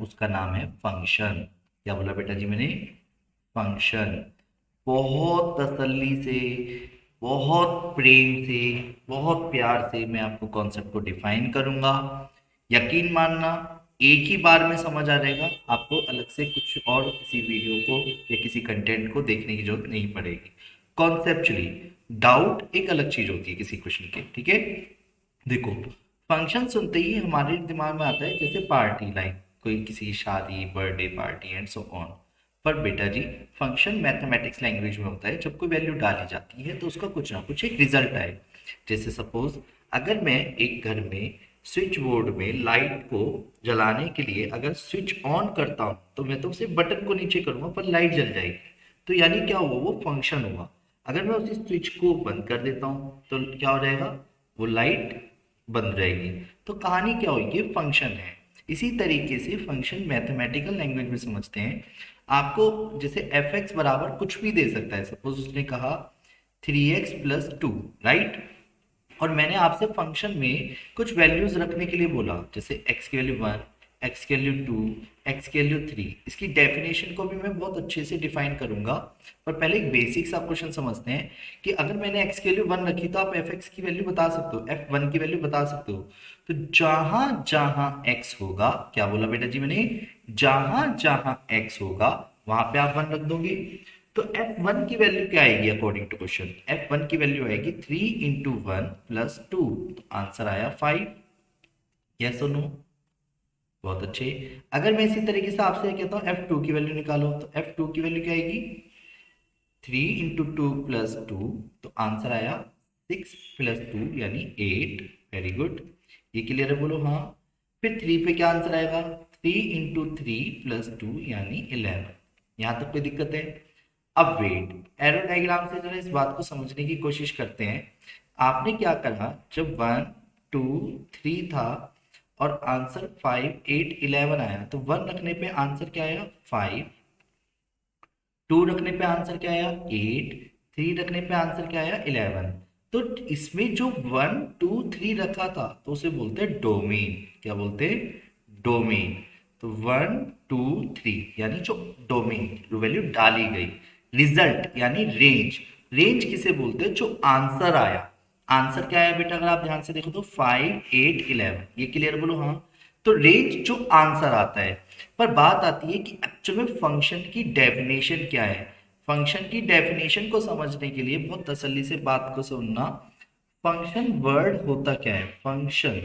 उसका नाम है फंक्शन। क्या बोला बेटा जी मैंने? फंक्शन। बहुत तसल्ली से, बहुत प्रेम से, बहुत प्यार से मैं आपको कॉन्सेप्ट को डिफाइन करूंगा। यकीन मानना, एक ही बार में समझ आ जाएगा, आपको अलग से कुछ और किसी वीडियो को या किसी कंटेंट को देखने की जरूरत नहीं पड़ेगी। कॉन्सेप्चुअली डाउट एक अलग चीज होती है किसी क्वेश्चन के, ठीक है। देखो, फंक्शन सुनते ही हमारे दिमाग में आता है जैसे पार्टी, लाइक कोई किसी की शादी, birthday party and so on. पर बेटा जी, फंक्शन मैथमेटिक्स लैंग्वेज में होता है, जब कोई वैल्यू डाली जाती है तो उसका कुछ ना कुछ एक रिजल्ट आए। जैसे सपोज, अगर मैं एक घर में स्विच बोर्ड में लाइट को जलाने के लिए अगर स्विच ऑन करता हूँ तो मैं तो सिर्फ बटन को नीचे करूंगा पर लाइट जल जाएगी। तो यानी क्या हुआ? वो फंक्शन हुआ। अगर मैं उसी स्विच को बंद कर देता हूँ तो क्या हो जाएगा? वो लाइट बंद रहेगी। तो कहानी क्या होगी? फंक्शन है। इसी तरीके से फंक्शन मैथमेटिकल लैंग्वेज में समझते हैं। आपको जैसे एफ एक्स बराबर कुछ भी दे सकता है। सपोज उसने कहा 3x+2, राइट। और मैंने आपसे फंक्शन में कुछ वैल्यूज रखने के लिए बोला, जैसे x की वैल्यू 1, x की वैल्यू 2, x की वैल्यू 3। इसकी डेफिनेशन को भी मैं बहुत अच्छे से डिफाइन करूंगा। पर पहले एक बेसिक सा क्वेश्चन समझते हैं कि अगर मैंने x की वैल्यू 1 रखी तो आप fx की वैल्यू बता सकते हो, f1 की वैल्यू बता सकते हो। तो जहां जहां x होगा, क्या बोला बेटा जी मैंने? जहां जहां x होगा वहां पे आप 1 रख दोगे। तो f1 की वैल्यू क्या आएगी? अकॉर्डिंग टू क्वेश्चन f1 की वैल्यू आएगी 3 × 1 + 2। तो आंसर आया 5। यस और नो? बहुत अच्छे। अगर मैं इसी तरीके से आपसे कहता हूँ f2 की वैल्यू निकालो, तो f2 की वैल्यू क्या आएगी? 3 × 2 + 2। तो आंसर आया 6 + 2 यानी 8। Very good. ये क्लियर है? बोलो हाँ। फिर 3 पे क्या आंसर आएगा? 3 × 3 + 2 यानी 11। यहां तक कोई दिक्कत है? अब वेट, एरो डायग्राम से जरा इस बात को समझने की कोशिश करते हैं। आपने क्या करा, जब 1 2 3 था और आंसर 5 8 11 आया, तो 1 रखने पे आंसर क्या आया? 5। 2 रखने पे आंसर क्या आया? 8। 3 रखने पे आंसर क्या आया? 11। तो इसमें जो 1 2 3 रखा था तो उसे बोलते हैं डोमेन। क्या बोलते हैं? डोमेन। तो 1 2 3 यानी जो डोमेन, जो वैल्यू डाली गई। रिजल्ट यानी रेंज। रेंज किसे बोलते हैं? जो आंसर आया। आंसर क्या आया बेटा? अगर आप ध्यान से देखो तो 5 8 11। ये क्लियर? बोलो हाँ। तो रेंज जो आंसर आता है। पर बात आती है कि एक्चुअल में फंक्शन की डेफिनेशन क्या है। फंक्शन की डेफिनेशन को समझने के लिए बहुत तसल्ली से बात को सुनना। फंक्शन वर्ड होता क्या है? फंक्शन,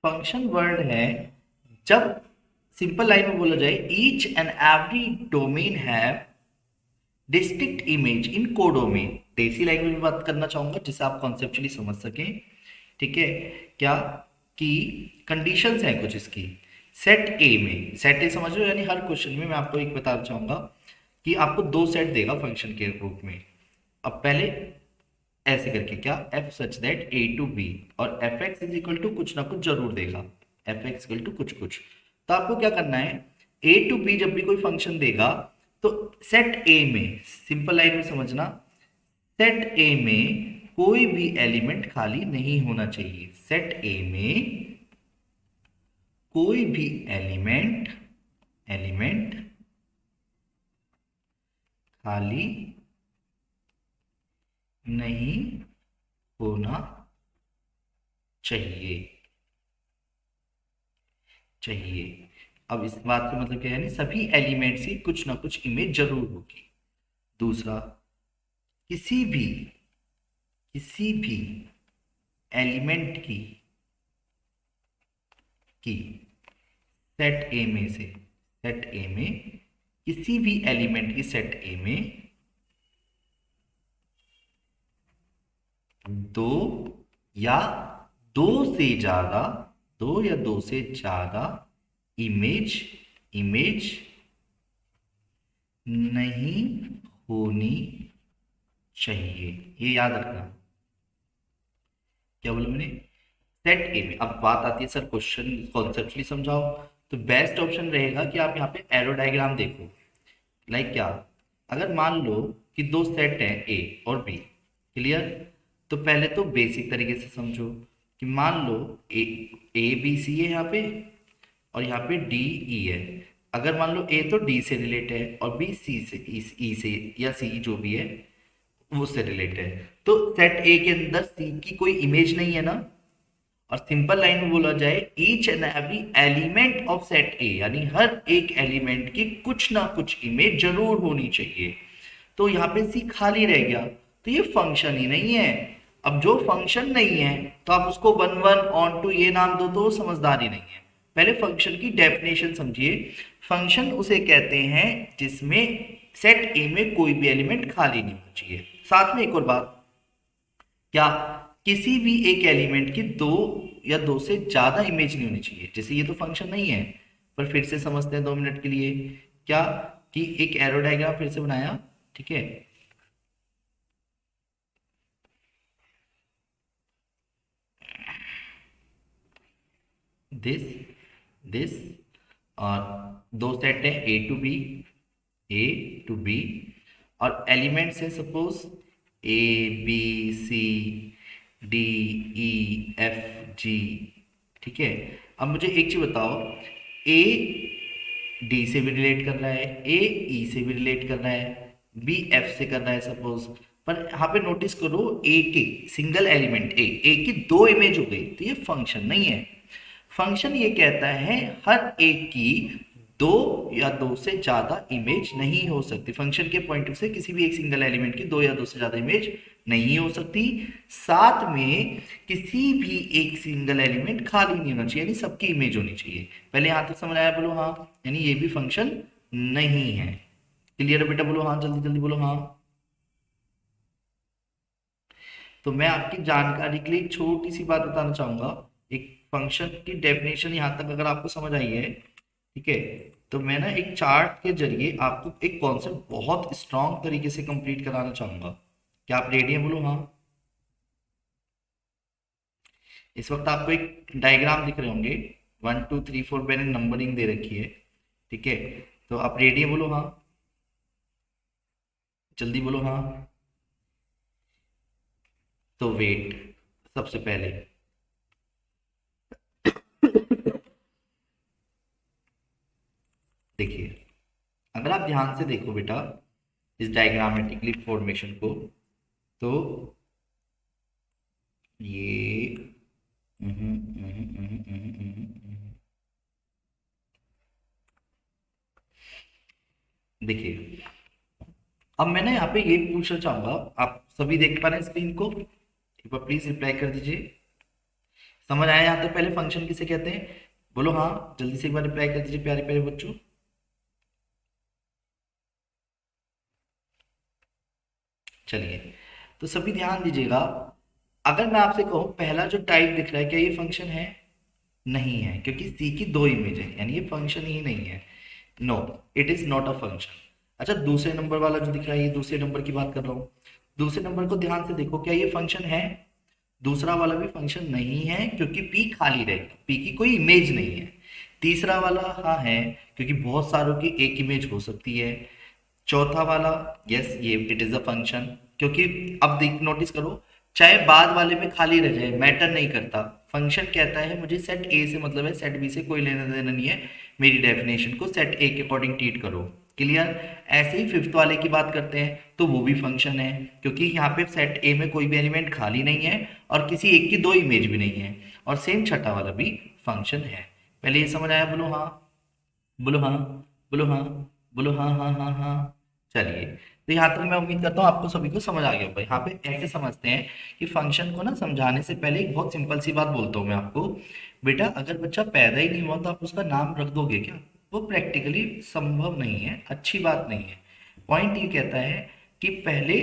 फंक्शन वर्ड है जब सिंपल लाइन में बोला जाए, each and every domain have distinct image in codomain. देसी लैंग्वेज में बात करना चाहूंगा जिसे आप कॉन्सेप्चुअली समझ सकें। ठीक है? क्या कि कंडीशंस हैं कुछ इसकी। सेट ए में, सेट ए समझ रहे हो? यानी हर क्वेश्चन में मैं आपको एक बताना चाहूंगा कि आपको दो सेट देगा फंक्शन के रूप में। अब पहले ऐसे करके, क्या f such that A to B, और F x is equal to कुछ ना कुछ जरूर देगा। एफ एक्स इक्वल टू कुछ कुछ। तो आपको क्या करना है, ए टू बी जब भी कोई फंक्शन देगा तो सेट ए में, सिंपल लाइन में समझना, सेट ए में कोई भी एलिमेंट खाली नहीं होना चाहिए। सेट ए में कोई भी एलिमेंट, एलिमेंट खाली नहीं होना चाहिए, चाहिए। अब इस बात का मतलब क्या है? यानी सभी एलिमेंट्स की कुछ ना कुछ इमेज जरूर होगी। दूसरा, किसी भी, किसी भी एलिमेंट की सेट ए में से, सेट ए में किसी भी एलिमेंट की सेट ए में दो या दो से ज्यादा, दो या दो से ज्यादा इमेज, इमेज नहीं होनी चाहिए। ये याद रखना। क्या बोला मैंने? सेट ए में। अब बात आती है सर क्वेश्चन कॉन्सेप्चुअली समझाओ। तो बेस्ट ऑप्शन रहेगा कि आप यहाँ पे एरो डायग्राम देखो। लाइक क्या? अगर मान लो कि दो सेट हैं ए और बी, क्लियर? तो पहले तो बेसिक तरीके से समझो कि मान लो ए, ए बी सी है यहाँ पे, और यहाँ पे डी ई है। अगर मान लो ए तो डी से रिलेट है और बी सी से, ई से या सी जो भी है वो उससे रिलेट है, तो सेट ए के अंदर सी की कोई इमेज नहीं है ना। और सिंपल लाइन में बोला जाए, each and every element of set ए, यानी हर एक एलिमेंट की कुछ ना कुछ इमेज जरूर होनी चाहिए। तो यहाँ पे सी खाली रह गया, तो ये फंक्शन ही नहीं है। अब जो फंक्शन नहीं है तो आप उसको वन वन ऑन टू ये नाम दो तो वो समझदारी नहीं है। पहले फंक्शन की डेफिनेशन समझिए। फंक्शन उसे कहते हैं जिसमें सेट ए में कोई भी एलिमेंट खाली नहीं होना चाहिए। साथ में एक और बात, क्या किसी भी एक एलिमेंट की दो या दो से ज्यादा इमेज नहीं होनी चाहिए। जैसे ये तो फंक्शन नहीं है, पर फिर से समझते हैं 2 मिनट के लिए। क्या कि एक एरो डायग्राम फिर से बनाया, ठीक है। दिस दिस और दो सेट है ए टू बी और एलिमेंट्स है suppose A B C D E F G, ठीक है। अब मुझे एक चीज बताओ, ए डी से भी रिलेट कर रहा है, ए ई से भी रिलेट कर रहा है, बी एफ से कर रहा है सपोज, पर यहाँ पे नोटिस करो ए के सिंगल एलिमेंट ए की दो इमेज हो गई, तो ये फंक्शन नहीं है। फंक्शन ये कहता है हर एक की दो या दो से ज्यादा इमेज नहीं हो सकती। फंक्शन के पॉइंट से किसी भी एक सिंगल एलिमेंट की दो या दो से ज्यादा इमेज नहीं हो सकती। साथ में किसी भी एक सिंगल एलिमेंट खाली नहीं होना चाहिए, यानी सबकी इमेज होनी चाहिए। पहले यहां तक समझ आया, बोलो हाँ। यानी ये भी फंक्शन नहीं है। क्लियर है बेटा, बोलो हाँ, जल्दी जल्दी बोलो हाँ। तो मैं आपकी जानकारी के लिए एक छोटी सी बात बताना चाहूंगा। एक फंक्शन की डेफिनेशन यहां तक अगर आपको समझ आई है, ठीक है, तो मैं ना एक चार्ट के जरिए आपको एक कॉन्सेप्ट बहुत स्ट्रॉन्ग तरीके से कंप्लीट कराना चाहूंगा। क्या आप रेडी हैं, बोलो हाँ। इस वक्त आपको एक डायग्राम दिख रहे होंगे, 1 2 3 4 मैंने नंबरिंग दे रखी है, ठीक है। तो आप रेडी हैं, बोलो हाँ, जल्दी बोलो हाँ। तो वेट, सबसे पहले देखिए, अगर आप ध्यान से देखो बेटा इस डायग्रामेटिकली फॉर्मेशन को, तो ये देखिए, अब मैं ना यहाँ पे ये पूछना चाहूंगा, आप सभी देख पा रहे हैं स्क्रीन को, एक बार प्लीज रिप्लाई कर दीजिए। समझ आया यहाँ तक पहले फंक्शन किसे कहते हैं, बोलो हाँ, जल्दी से एक बार रिप्लाई कर दीजिए प्यारे प्यारे बच्चों। चलिए, तो सभी ध्यान दीजिएगा। अगर मैं आपसे कहूँ पहला जो टाइप दिख रहा है, क्या ये फंक्शन है? नहीं है, क्योंकि सी की दो इमेज है, यानी ये फंक्शन ही नहीं है। No, it is not a function. अच्छा, दूसरे नंबर वाला जो दिख रहा है, ये दूसरे नंबर की बात कर रहा हूँ। दूसरे नंबर को ध्यान से देखो, क्या ये फंक्शन है? दूसरा वाला भी फंक्शन नहीं है, क्योंकि पी खाली रहेगा, पी की कोई इमेज नहीं है। तीसरा वाला हाँ है, क्योंकि बहुत सारों की एक इमेज हो सकती है। चौथा वाला यस, ये इट इज अ फंक्शन, क्योंकि अब देख नोटिस करो, चाहे बाद वाले में खाली रह जाए मैटर नहीं करता। फंक्शन कहता है मुझे सेट ए से मतलब है, सेट बी से कोई लेना देना नहीं है, मेरी डेफिनेशन को सेट ए के अकॉर्डिंग ट्रीट करो। क्लियर? ऐसे ही फिफ्थ वाले की बात करते हैं, तो वो भी फंक्शन है, क्योंकि यहाँ पे सेट ए में कोई भी एलिमेंट खाली नहीं है और किसी एक की दो इमेज भी नहीं है। और सेम छठा वाला भी फंक्शन है। पहले ये समझ आया, बोलो हाँ, बोलो हाँ, बोलो हाँ, बोलो हाँ हाँ हाँ हाँ। चलिए, तो यहाँ तक मैं उम्मीद करता हूँ आपको सभी को समझ आ गया होगा। यहाँ पे ऐसे समझते हैं कि फंक्शन को ना समझाने से पहले एक बहुत सिंपल सी बात बोलता हूँ मैं आपको। बेटा, अगर बच्चा पैदा ही नहीं हुआ तो आप उसका नाम रख दोगे क्या? वो प्रैक्टिकली संभव नहीं है, अच्छी बात नहीं है। पॉइंट ये कहता है कि पहले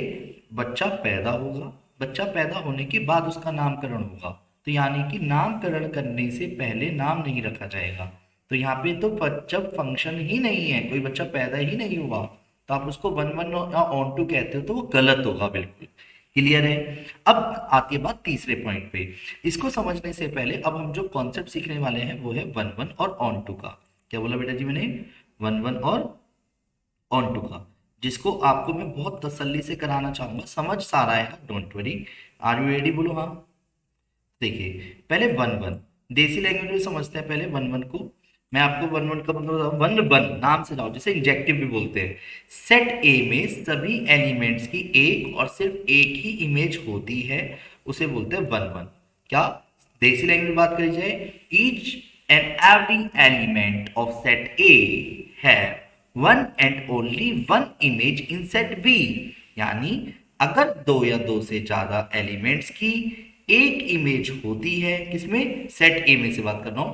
बच्चा पैदा होगा, बच्चा पैदा होने के बाद उसका नामकरण होगा। तो यानी कि नामकरण करने से पहले नाम नहीं रखा जाएगा। तो यहाँ पे तो जब फंक्शन ही नहीं है, कोई बच्चा पैदा ही नहीं हुआ, तो आप उसको वन वन या ऑन टू कहते हो तो वो गलत होगा बिल्कुल। क्लियर है? अब आती है बात तीसरे पॉइंट पे। इसको समझने से पहले अब हम जो कॉन्सेप्ट सीखने वाले हैं वो है वन वन और ऑन टू का। क्या बोला बेटा जी मैंने? वन वन और ऑन टू का, जिसको आपको मैं बहुत तसल्ली से कराना चाहूंगा। समझ सारा है, don't worry. Are you ready? बोलो हाँ। देखिए, पहले वन वन, देसी लैंग्वेज में समझते हैं पहले वन वन को। मैं आपको वन वन का मतलब बताऊं, वन वन नाम से जाओ, जैसे इंजेक्टिव भी बोलते हैं। सेट ए में सभी एलिमेंट्स की एक और सिर्फ एक ही इमेज होती है, उसे बोलते हैं वन वन। क्या देसी लैंग्वेज में बात करी जाए, each and every element of set A have one and only one image in set B. यानी अगर दो या दो से ज्यादा एलिमेंट्स की एक इमेज होती है, किसमें, सेट ए में से बात कर रहा हूं,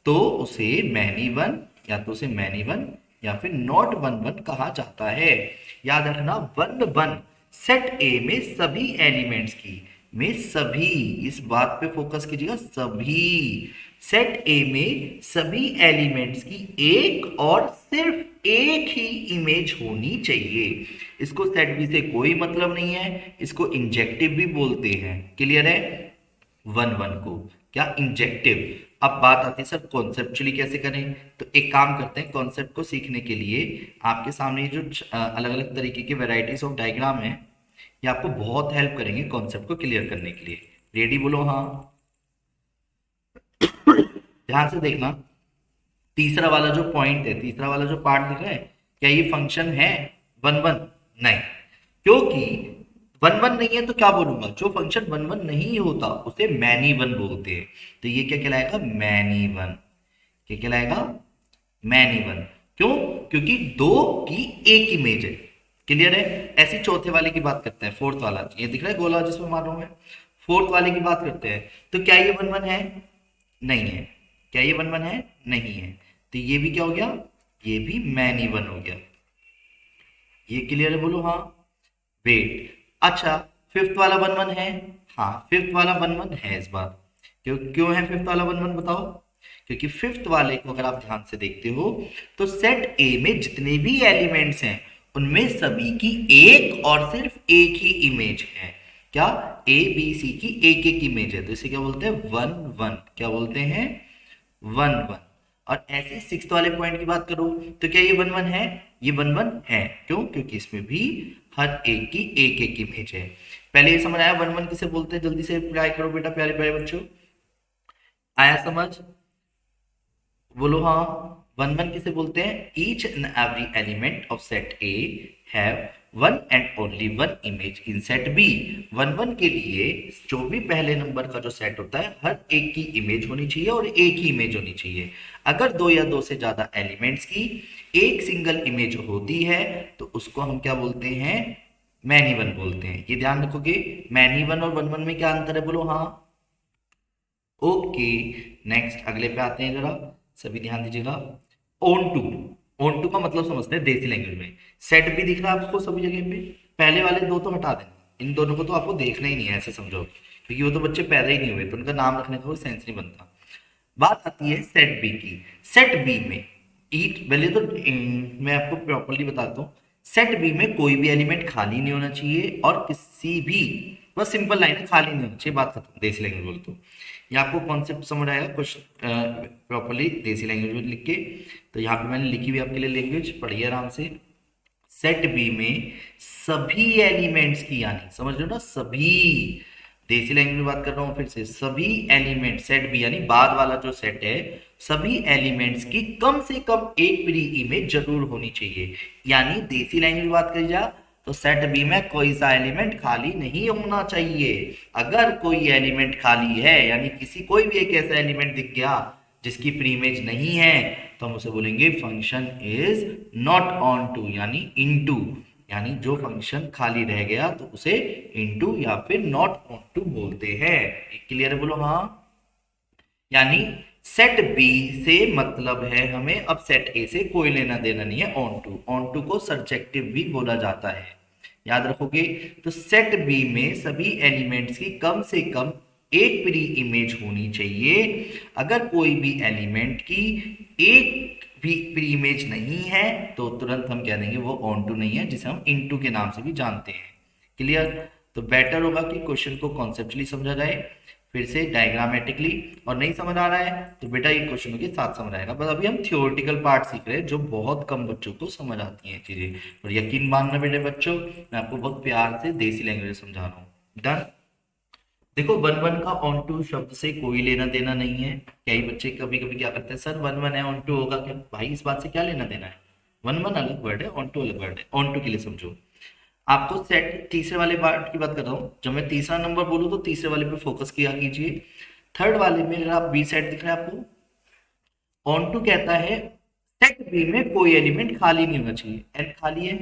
तो उसे मैनी वन, या तो उसे मैनी वन या फिर नॉट वन वन कहा जाता है। याद रखना, वन वन सेट ए में सभी एलिमेंट्स की, में सभी, इस बात पे फोकस कीजिएगा, सभी सेट ए में सभी एलिमेंट्स की एक और सिर्फ एक ही इमेज होनी चाहिए। इसको सेट बी से कोई मतलब नहीं है, इसको इंजेक्टिव भी बोलते हैं। क्लियर है, वन वन को क्या, इंजेक्टिव। अब बात आती है सर कॉन्सेप्चुअली कैसे करें, तो एक काम करते हैं, कॉन्सेप्ट को सीखने के लिए आपके सामने जो अलग अलग तरीके के वेराइटीज ऑफ डायग्राम है, ये आपको बहुत हेल्प करेंगे कॉन्सेप्ट को क्लियर करने के लिए। रेडी बोलो हाँ। ध्यान से देखना, तीसरा वाला जो पॉइंट है, तीसरा वाला जो पार्ट दिख रहा है, क्या ये फंक्शन है वन वन? नहीं, क्योंकि वन वन नहीं है तो क्या बोलूंगा, जो फंक्शन वन वन नहीं होता उसे मैनी वन बोलते हैं। तो ये क्या कहलाएगा, मैनी वन। क्या कहलाएगा, मैनी वन। क्यों, क्योंकि दो की एक इमेज है। क्लियर है। ऐसी चौथे वाले की बात करते हैं, फोर्थ वाला, ये दिख रहा है गोला जिसमें मार रहा हूं मैं, फोर्थ वाले की बात करते हैं। तो क्या ये वन वन है? नहीं है। क्या ये वन वन है? नहीं है। तो ये भी क्या हो गया, ये भी मैनी वन हो गया। ये क्लियर है, बोलो हाँ। वेट, अच्छा फिफ्थ वाला वन वन है? हाँ, फिफ्थ वाला वन वन है इस बार। क्यों क्यों है फिफ्थ वाला वन वन, बताओ। क्योंकि फिफ्थ वाले को अगर आप ध्यान से देखते हो तो सेट ए में जितने भी एलिमेंट्स हैं उनमें सभी की एक और सिर्फ एक ही इमेज है। क्या, ए बी सी की एक एक इमेज है, तो इसे क्या बोलते हैं, वन वन। क्या बोलते हैं, वन वन। और ऐसे सिक्स वाले पॉइंट की बात करो तो क्या ये वन वन है? ये वन वन है। क्यों, क्योंकि इसमें भी हर एक की एक एक इमेज है। पहले ये समझ आया वन वन किसे बोलते हैं? जल्दी से रिप्लाई करो बेटा, प्यारे प्यारे बच्चों, आया समझ? बोलो हाँ। वन वन किसे बोलते हैं? Each and every element of set A have one and only one image in set B. One one के लिए जो भी पहले नंबर का जो सेट होता है, हर एक की इमेज होनी चाहिए और एक ही इमेज होनी चाहिए। अगर दो या दो से ज्यादा एलिमेंट्स की एक सिंगल इमेज होती है तो उसको हम क्या बोलते हैं, मैनी वन बोलते हैं। ये ध्यान रखोगे, मैनी वन और वन वन में क्या अंतर है, बोलो हाँ। ओके, नेक्स्ट अगले पे आते हैं, जरा सभी ध्यान दीजिएगा। ओन टू, ओन टू का मतलब समझते हैं देसी लैंग्वेज में। सेट भी दिख रहा है आपको सभी जगह पे, पहले वाले दो तो हटा देना, इन दोनों को तो आपको देखना ही नहीं है, ऐसे समझो, क्योंकि वो तो बच्चे पैदा ही नहीं हुए तो उनका नाम रखने का कोई सेंस नहीं बनता। बात आती है सेट बी की। सेट बी में ईट, पहले तो मैं आपको प्रॉपर्ली बताता हूँ, सेट बी में कोई भी एलिमेंट खाली नहीं होना चाहिए और किसी भी, बस सिंपल लाइन है, खाली नहीं होना चाहिए, बात खत्म। देसी लैंग्वेज बोल तो ये आपको कॉन्सेप्ट समझ आएगा कुछ प्रॉपर्ली देसी लैंग्वेज में लिख के। तो यहाँ पे मैंने लिखी हुई आपके लिए लैंग्वेज, पढ़िए आराम से। सेट बी में सभी एलिमेंट्स की, यानी समझ लो ना, सभी, देसी लैंग्वेज में बात कर रहा हूँ फिर से, सभी एलिमेंट, सेट बी यानी बाद वाला जो सेट है, सभी एलिमेंट्स की कम से कम एक प्री इमेज जरूर होनी चाहिए। यानी देसी लैंग्वेज में बात करी जाए तो सेट बी में कोई सा एलिमेंट खाली नहीं होना चाहिए। अगर कोई एलिमेंट खाली है, यानी किसी कोई भी एक ऐसा एलिमेंट दिख गया जिसकी प्री इमेज नहीं है, तो हम उसे बोलेंगे function is not on to, यानी इनटू। यानी जो फंक्शन खाली रह गया तो उसे इनटू या फिर नॉट ऑन टू बोलते हैं। क्लियर है, बोलो हाँ। यानी सेट बी से मतलब है हमें अब सेट ए से कोई लेना देना नहीं है, ऑन टू। ऑन टू को सब्जेक्टिव भी बोला जाता है, याद रखोगे। तो सेट बी में सभी एलिमेंट्स की कम से कम एक प्री इमेज होनी चाहिए। अगर कोई भी एलिमेंट की एक भी प्री इमेज नहीं है तो तुरंत हम कह देंगे वो ऑन टू नहीं है, जिसे हम इनटू के नाम से भी जानते हैं। क्लियर। तो बेटर होगा कि क्वेश्चन को कॉन्सेप्चुअली समझा जाए, फिर से डायग्रामेटिकली, और नहीं समझ आ रहा है तो बेटा ये क्वेश्चनों के साथ समझ आएगा। बस अभी हम थियोरेटिकल पार्ट सीख रहे हैं जो बहुत कम बच्चों को समझ आती हैं चीजें, और यकीन मानना बेटे बच्चों, मैं आपको बहुत प्यार से देसी लैंग्वेज समझा रहा हूँ। डन। देखो वन वन का ऑन टू शब्द से कोई लेना देना नहीं है। कई बच्चे कभी कभी क्या करते हैं, सर वन वन है ऑन टू होगा क्या? भाई इस बात से क्या लेना देना है? वन वन अलग वर्ड है, ऑन टू अलग वर्ड है। ऑन टू के लिए समझो, आपको सेट तीसरे वाले पार्ट की बात कर रहा हूँ। जब मैं तीसरा नंबर बोलूँ तो तीसरे वाले पे फोकस किया कीजिए। थर्ड वाले में अगर आप बी सेट दिख रहा है आपको, ऑन टू कहता है सेट बी में कोई एलिमेंट खाली नहीं होना चाहिए। एन खाली है,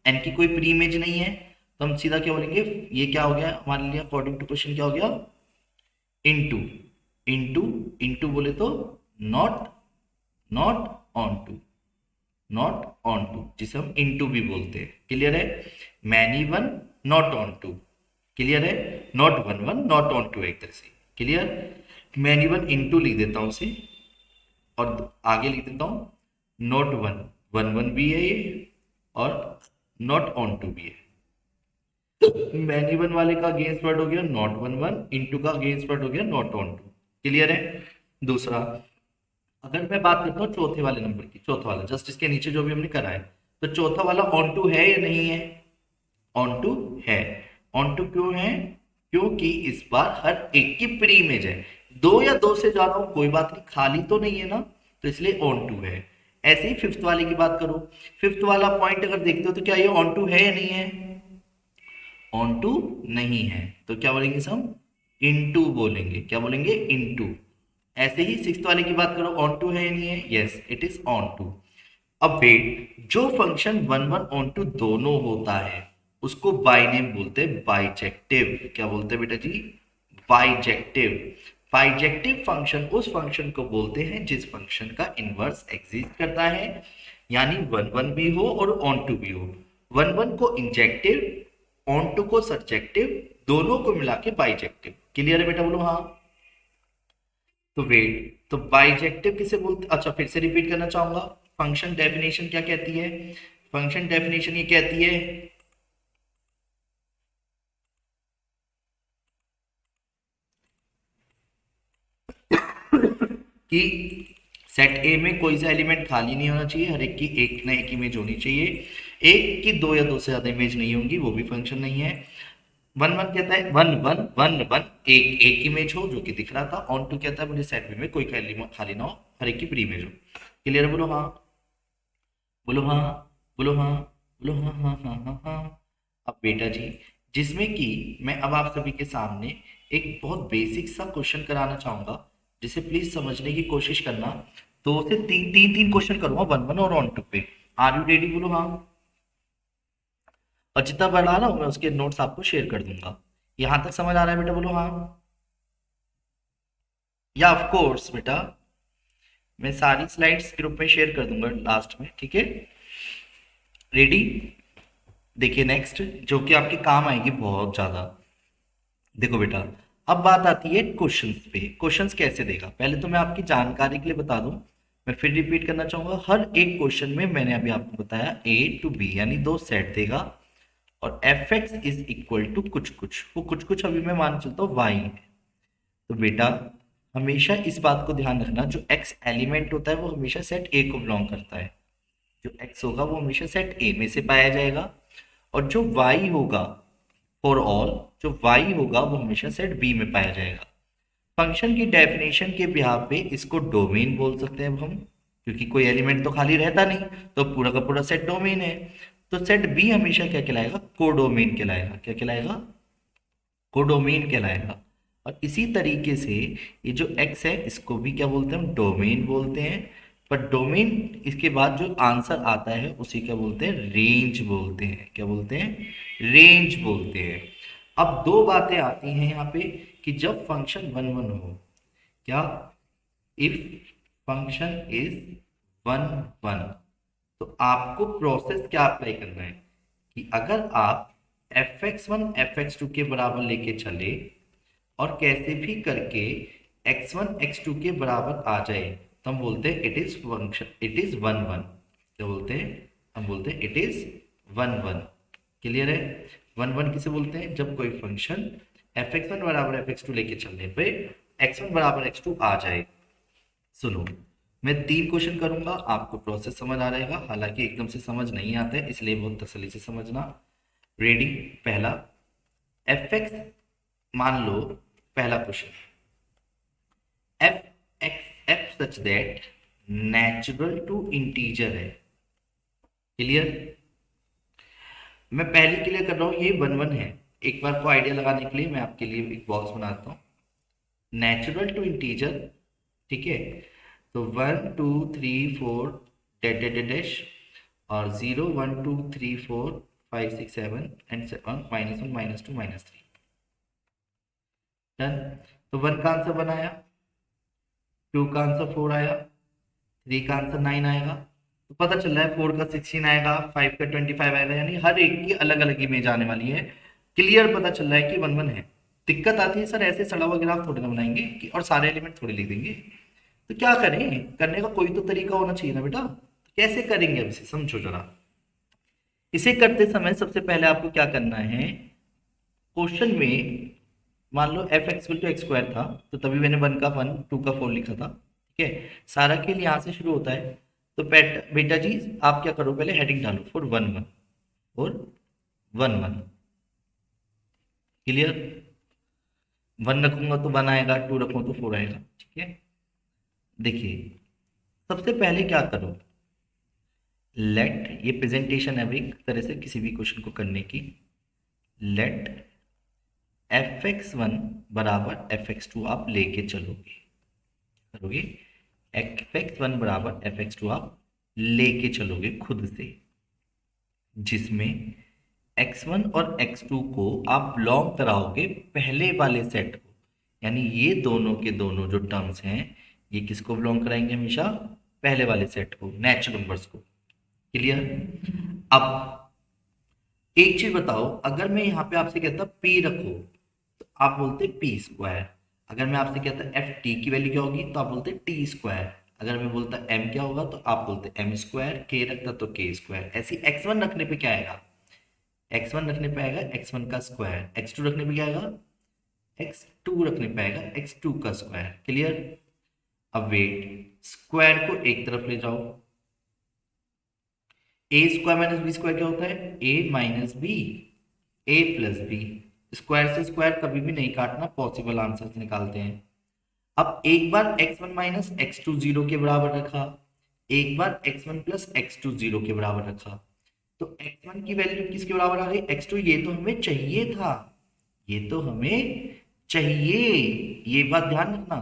एन की कोई प्री इमेज नहीं है, तो हम सीधा क्या बोलेंगे, ये क्या हो गया हमारे लिए अकॉर्डिंग टू क्वेश्चन, क्या हो गया, इनटू। इनटू, इनटू बोले तो not, not on not, not on टू, जिसे हम इनटू भी बोलते हैं। क्लियर है? Many one not on to. Clear है? Not one one not on to, एक तरह से। क्लियर? मैनी वन इनटू लिख देता हूं उसे, और आगे लिख देता हूं नॉट वन, वन वन भी है ये, और नॉट ऑन टू भी है। मैनी वन वाले का अगेंस्ट वर्ड हो गया नॉट वन वन, इनटू का अगेंस्ट वर्ड हो गया नॉट ऑन टू। क्लियर है? दूसरा, अगर मैं बात करता हूँ चौथे वाले नंबर की, चौथा वाला जस्ट इसके नीचे जो भी हमने करा है, तो चौथा वाला ऑन टू है या नहीं है? ऑन टू है। ऑन टू क्यों है? क्योंकि इस बार हर एक की प्री इमेज है। दो या दो से ज्यादा हो कोई बात नहीं, खाली तो नहीं है ना, तो इसलिए ऑन टू है। ऐसे ही फिफ्थ वाले की बात करो, फिफ्थ वाला पॉइंट अगर देखते हो तो क्या ये ऑन टू है या नहीं है? ऑन टू नहीं है, तो क्या बोलेंगे हम, इनटू बोलेंगे। क्या बोलेंगे? इनटू। ऐसे ही सिक्स्थ वाले की बात करो, ऑन टू है या नहीं है? Yes it is onto. अब वेट, जो function one one onto दोनों होता है उसको बाई नेम बोलते हैं बाइजेक्टिव। क्या बोलते हैं बेटा जी? बाइजेक्टिव। बाइजेक्टिव फंक्शन उस फंक्शन को बोलते हैं जिस फंक्शन का इनवर्स एग्जिस्ट करता है, यानी वन वन भी हो और ऑन टू भी हो। वन वन को इंजेक्टिव, ऑन टू को सब्जेक्टिव, दोनों को मिला के बाइजेक्टिव। क्लियर है बेटा? बोलो हाँ। तो वेट, तो बाइजेक्टिव किसे बोलते, अच्छा फिर से रिपीट करना चाहूंगा। फंक्शन डेफिनेशन क्या कहती है? फंक्शन डेफिनेशन ये कहती है कि सेट ए में कोई सा एलिमेंट खाली नहीं होना चाहिए, हर एक की एक ना एक इमेज होनी चाहिए। एक की दो या दो से ज्यादा इमेज नहीं होंगी, वो भी फंक्शन नहीं है। वन वन कहता है वन वन वन वन, एक एक इमेज हो जो कि दिख रहा था। ऑन टू कहता है मुझे सेट बी में कोई खाली ना हो, हर एक की प्री इमेज हो। क्लियर है? बोलो हाँ, बोलो हाँ, बोलो हाँ, बोलो हाँ हाँ हाँ हाँ हाँ। अब बेटा जी, जिसमें कि मैं अब आप सभी के सामने एक बहुत बेसिक सा क्वेश्चन कराना चाहूंगा, जिसे प्लीज समझने की कोशिश करना। दो से तीन तीन तीन क्वेश्चन करूंगा वन वन और ऑन टू पे। Are you ready? बोलो हाँ। और जितना बढ़ा ना मैं उसके नोट्स आपको शेयर कर दूंगा। यहां तक समझ आ रहा है बेटा? बोलो हाँ। या ऑफ कोर्स बेटा, मैं सारी स्लाइड्स ग्रुप में शेयर कर दूंगा लास्ट में, ठीक है? रेडी? देखिए नेक्स्ट, जो कि आपके काम आएगी बहुत ज्यादा। देखो बेटा, अब बात आती है क्वेश्चंस पे। क्वेश्चंस कैसे देगा, पहले तो मैं आपकी जानकारी के लिए बता दूं, मैं फिर रिपीट करना चाहूंगा। हर एक क्वेश्चन में मैंने अभी आपको बताया ए टू बी यानी दो सेट देगा, और F x is equal to कुछ कुछ, वो कुछ कुछ अभी मैं मान चलता हूँ वाई है। तो बेटा हमेशा इस बात को ध्यान रखना, जो एक्स एलिमेंट होता है वो हमेशा सेट ए को बिलोंग करता है। जो एक्स होगा वो हमेशा सेट ए में से पाया जाएगा, और जो वाई होगा फॉर ऑल, जो y होगा वो हमेशा सेट b में पाया जाएगा। फंक्शन की डेफिनेशन के बिहाफ पे इसको डोमेन बोल सकते हैं अब हम, क्योंकि कोई एलिमेंट तो खाली रहता नहीं, तो पूरा का पूरा सेट डोमेन है। तो सेट b हमेशा क्या कहलाएगा? कोडोमेन कहलाएगा। क्या कहलाएगा? कोडोमेन कहलाएगा। और इसी तरीके से ये जो x है इसको भी क्या बोलते हैं? हम डोमेन बोलते हैं। पर डोमेन इसके बाद जो आंसर आता है उसे क्या बोलते हैं? रेंज बोलते हैं। क्या बोलते हैं? रेंज बोलते हैं। अब दो बातें आती हैं यहाँ पे, कि जब फंक्शन वन वन हो, क्या, if function is one one, तो आपको प्रोसेस क्या अप्लाई करना है, कि अगर आप F X one F x two के बराबर लेके चले और कैसे भी करके एक्स वन एक्स टू के बराबर आ जाए, तो हम बोलते हैं it is function, it is one one. क्या बोलते हैं? हम बोलते हैं it is one one. Clear है? वन वन किसे बोलते हैं? जब कोई फंक्शन एफ एक्स वन बराबर एफ एक्स टू लेके चलने पे एक्स वन बराबर एक्स टू आ जाए। सुनो, मैं तीन क्वेश्चन करूंगा, आपको प्रोसेस समझ आ रहेगा, हालांकि एकदम से समझ नहीं आता है इसलिए बहुत तसल्ली से समझना। रेडी? पहला, एफ एक्स मान लो पहला question, F such that natural to integer है। क्लियर? मैं पहले क्लियर कर रहा हूँ, ये 1 1 है। एक बार को आइडिया लगाने के लिए मैं आपके लिए एक बॉक्स बनाता हूँ। नेचुरल टू इंटीजर, ठीक है, तो 1 2 3 4 डैश डैश डैश और 0 1 2 3 4 5 6 7 एंड -1 -2 -3। डन। तो 1 का आंसर 1 आया, 2 का आंसर 4 आया, 3 का आंसर 9 आएगा। तो पता चल रहा है 4 का 16 आएगा, 5 का 25 आएगा, यानी हर एक की अलग अलग इमेज आने वाली है। क्लियर पता चल रहा है कि 1 1 है। दिक्कत आती है सर ऐसे सड़ा हुआ ग्राफ थोड़ी ना बनाएंगे कि और सारे एलिमेंट थोड़ी लिख देंगे। तो क्या करें, करने का कोई तो तरीका होना चाहिए ना बेटा। कैसे करेंगे अब इसे समझो जरा। इसे करते समय सबसे पहले आपको क्या करना है, क्वेश्चन में मान लो f x to x square था, तो तभी मैंने 1 का 1 2 का 4 लिखा था। ठीक है, सारा खेल यहाँ से शुरू होता है। तो बेटा जी आप क्या करो, पहले हेडिंग डालो फॉर 1 1 और 1 1। क्लियर? 1 रखूंगा तो 1 आएगा, 2 रखूंगा तो 4 आएगा। ठीक है, देखिए सबसे पहले क्या करो, लेट, ये प्रेजेंटेशन है एक तरह से किसी भी क्वेश्चन को करने की। लेट fx1 बराबर fx2 आप लेके चलोगे, करोगे fx1 बराबर fx2 आप लेके चलोगे खुद से, जिसमें x1 और x2 को आप बिलोंग कराओगे पहले वाले सेट को। यानी ये दोनों के दोनों जो टर्म्स हैं ये किसको बिलोंग कराएंगे, हमेशा पहले वाले सेट को, नेचुरल नंबर्स को। क्लियर? अब एक चीज बताओ, अगर मैं यहाँ पे आपसे कहता p रखो तो आप बोलते पी स्क्वायर। अगर मैं आपसे कहता एफ टी की वैल्यू क्या होगी तो आप बोलते टी स्क्वायर। अगर मैं बोलता एम क्या होगा तो आप बोलते एम स्क्वायर, के रखता तो के स्क्वायर। ऐसी x1 रखने पे क्या आएगा, x1 रखने पे आएगा x1 का स्क्वायर, x2 रखने पे क्या आएगा, x2 रखने पे आएगा x2 का स्क्वायर। क्लियर? अब वेट, स्क्वायर को एक तरफ ले जाओ, ए स्क्वायर माइनस बी स्क्वायर क्या होता है, ए माइनस बी, ए प्लस बी। स्क्वायर से स्क्वायर कभी भी नहीं काटना, पॉसिबल आंसर्स निकालते हैं। अब एक बार x1 माइनस x2 0 के बराबर रखा, एक बार x1 प्लस x2 0 के बराबर रखा, तो x1 की वैल्यू किसके बराबर आ गई, x2। ये तो हमें चाहिए था, ये तो हमें चाहिए, ये बात ध्यान रखना,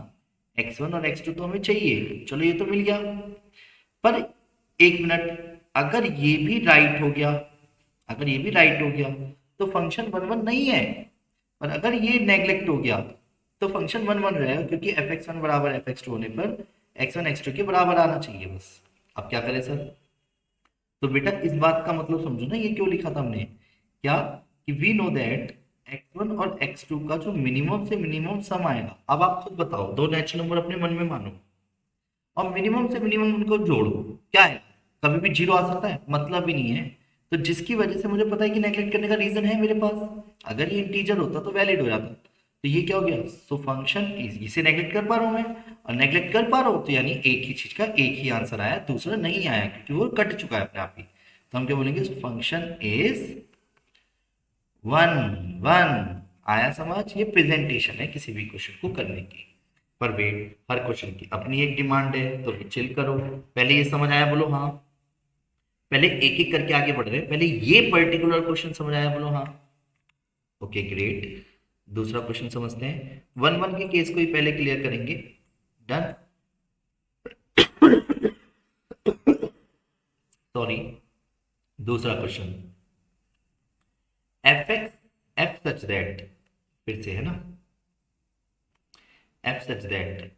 x1 और x2 तो हमें चाहिए। चलो ये तो मिल गया, पर एक मिनट, अगर ये भी राइट हो गया, अगर ये भी राइट हो गया तो फंक्शन 1 1 नहीं है। और अगर ये नेग्लेक्ट हो गया तो फंक्शन 1 1 रहेगा, क्योंकि fx1 बराबर fx2 होने पर x1 x2 के बराबर आना चाहिए बस। अब क्या करें सर? तो बेटा इस बात का मतलब समझो ना, ये क्यों लिखा था हमने, क्या कि वी नो दैट x1 और x2 का जो मिनिमम से मिनिमम सम आएगा। अब आप खुद बताओ, दो नेचुरल नंबर अपने मन में मानो और मिनिमम से मिनिमम उनको जोड़ो, क्या है, कभी भी जीरो आ सकता है, मतलब ही नहीं है। तो जिसकी वजह से मुझे पता है कि नेगलेक्ट करने का रीजन है मेरे पास। अगर ये इंटीजर होता तो वैलिड हो जाता। तो ये क्या हो गया, सो फंक्शन इसे नेगलेक्ट कर पा रहा हूं मैं, और नेगलेक्ट कर पा रहा हूं तो यानी एक ही चीज का एक ही आंसर आया, दूसरा नहीं आया, क्योंकि वो कट चुका है अपने आप ही। तो हम क्या बोलेंगे, फंक्शन इज 1 1। आया समझ? ये प्रेजेंटेशन है किसी भी क्वेश्चन को करने की। पर वेट, हर क्वेश्चन की अपनी एक डिमांड है, तो चिल करो। पहले ये समझ आया, बोलो हाँ। पहले एक एक करके आगे बढ़ रहे हैं, पहले ये पर्टिकुलर क्वेश्चन समझ आया, बोलो हाँ। ओके ग्रेट, दूसरा क्वेश्चन समझते हैं। 1 1 के केस को ही पहले क्लियर करेंगे। डन। सॉरी, दूसरा question, F X F such that, फिर से है ना, F such that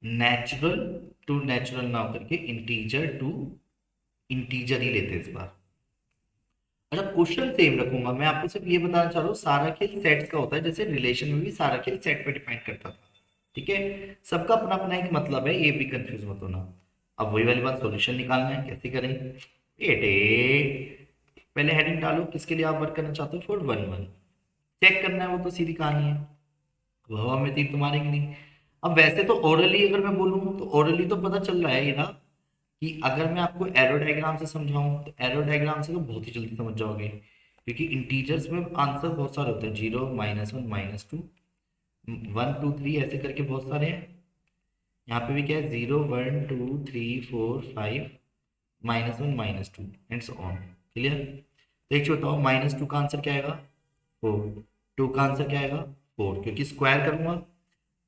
natural to natural ना करके इंटीजर टू इंटीजर ही लेते हैं इस बार। अच्छा, क्वेश्चन सेम रखूंगा, मैं आपको सिर्फ ये बताना चाह रहा हूँ, सारा खेल सेट्स का होता है, जैसे रिलेशन में भी सारा खेल सेट पे डिपेंड करता था। ठीक है, सबका अपना अपना एक मतलब है, ये भी कंफ्यूज मत होना। अब वही वाली बात, सॉल्यूशन निकालना है, कैसे करें बेटे, पहले हेडिंग डालो किसके लिए आप वर्क करना चाहते हो, फॉर 1 1। चेक करना है, वो तो सीधी कहानी है, वो हवा में तीर तो मारेंगे नहीं। अब वैसे तो ओरली अगर मैं बोलूँ तो ओरली तो पता चल रहा है ये ना, कि अगर मैं आपको एरो डायग्राम से समझाऊं तो एरो डायग्राम से तो बहुत ही जल्दी समझ जाओगे। क्योंकि इंटीजर्स में आंसर बहुत सारे होते हैं, 0 -1 -2 1 2 3 ऐसे करके बहुत सारे हैं। यहाँ पे भी क्या है, 0 1 2 3 4 5 -1 -2 एंड सो ऑन। क्लियर? तो एक बताओ, -2 का आंसर क्या आएगा, 4। 2 का आंसर क्या आएगा, 4, क्योंकि स्क्वायर करूंगा।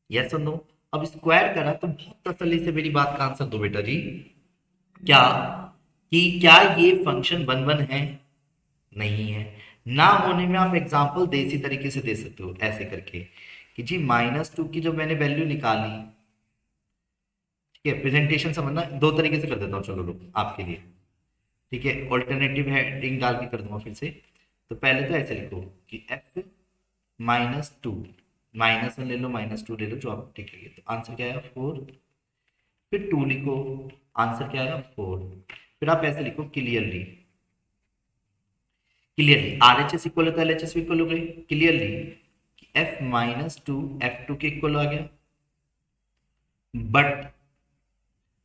यस और नो? अब स्क्वायर करा तो बहुत तसल्ली से मेरी बात का आंसर दो बेटा जी। क्या क्या ये फंक्शन 1 1 है? नहीं है। ना होने में आप एग्जांपल देसी तरीके से दे सकते हो, ऐसे करके कि जी -2 की जब मैंने वैल्यू निकाली, ठीक है, प्रेजेंटेशन समझना, दो तरीके से कर देता हूँ, चलो लो आपके लिए, ठीक है, ऑल्टरनेटिव हेडिंग डाल के कर दूंगा फिर से। तो पहले तो ऐसे लिखो कि f -2, -1 ले लो, -2 ले लो, जो आप ठीक लगे। तो आंसर क्या आएगा, 4। फिर 2 लिखो, आंसर क्या आएगा, 4। फिर आप ऐसे लिखो, क्लियरली, क्लियरली RHS इक्वल होता है LHS इक्वल हो गई, क्लियरली f -2 f2 के इक्वल आ गया, बट